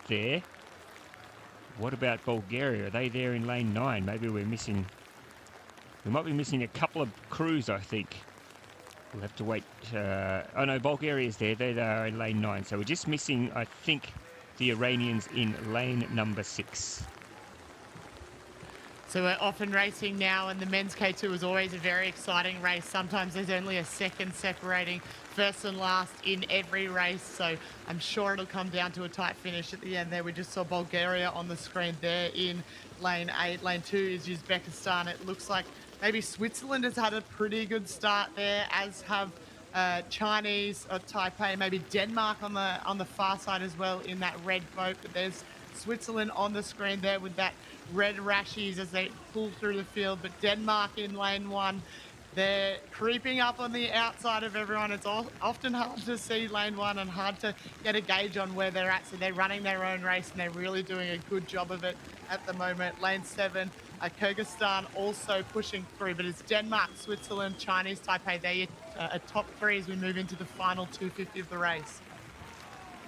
there. What about Bulgaria? Are they there in lane 9? Maybe we might be missing a couple of crews, I think. We'll have to wait. Oh no, Bulgaria's there. They are in lane 9. So we're just missing, I think, the Iranians in lane number 6. So we're off and racing now, and the men's K2 is always a very exciting race. Sometimes there's only a second separating first and last in every race, so I'm sure it'll come down to a tight finish at the end there. We just saw Bulgaria on the screen there in lane 8. Lane 2 is Uzbekistan. It looks like maybe Switzerland has had a pretty good start there, as have Chinese or Taipei, maybe Denmark on the far side as well in that red boat. But there's Switzerland on the screen there with that red rashies as they pull through the field. But Denmark in lane 1, they're creeping up on the outside of everyone. It's often hard to see lane 1 and hard to get a gauge on where they're at. So they're running their own race and they're really doing a good job of it at the moment. Lane 7, Kyrgyzstan also pushing through, but it's Denmark, Switzerland, Chinese Taipei. They're your top 3 as we move into the final 250 of the race.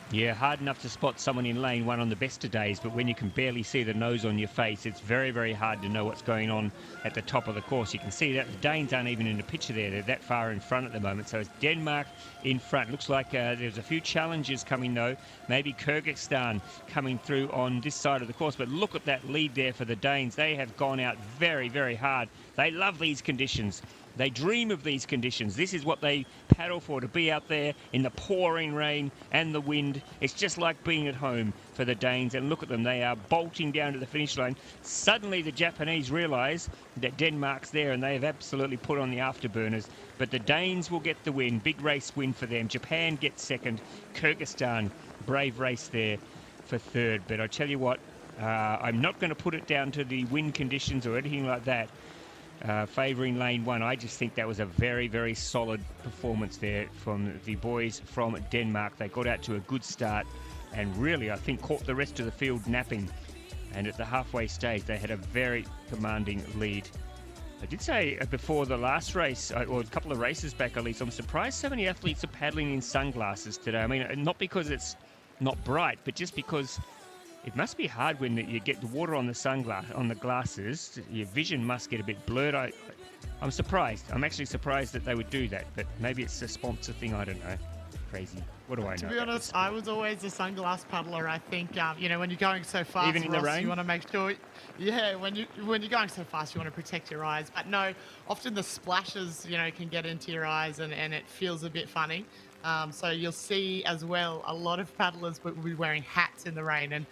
Yeah, hard enough to spot someone in lane 1 on the best of days, but when you can barely see the nose on your face, it's very, very hard to know what's going on at the top of the course. You can see that the Danes aren't even in the picture there. They're that far in front at the moment. So it's Denmark in front. Looks like there's a few challenges coming, though. Maybe Kyrgyzstan coming through on this side of the course. But look at that lead there for the Danes. They have gone out very, very hard. They love these conditions. They dream of these conditions. This is what they paddle for, to be out there in the pouring rain and the wind. It's just like being at home for the Danes. And look at them. They are bolting down to the finish line. Suddenly the Japanese realise that Denmark's there and they have absolutely put on the afterburners. But the Danes will get the win. Big race win for them. Japan gets second. Kyrgyzstan, brave race there for third. But I tell you what, I'm not going to put it down to the wind conditions or anything like that. Favouring lane 1. I just think that was a very, very solid performance there from the boys from Denmark. They got out to a good start and really, I think, caught the rest of the field napping. And at the halfway stage, they had a very commanding lead. I did say before the last race, or a couple of races back at least, I'm surprised so many athletes are paddling in sunglasses today. I mean, not because it's not bright, but just because it must be hard when you get the water on the glasses. Your vision must get a bit blurred. I'm surprised. I'm actually surprised that they would do that, but maybe it's a sponsor thing. I don't know. Crazy. What do I know? To be honest, I was always a sunglass paddler. I think when you're going so fast, even in the rain, you want to make sure. Yeah, when you're going so fast, you want to protect your eyes. But no, often the splashes, can get into your eyes, and it feels a bit funny. So you'll see as well a lot of paddlers will be wearing hats in the rain, and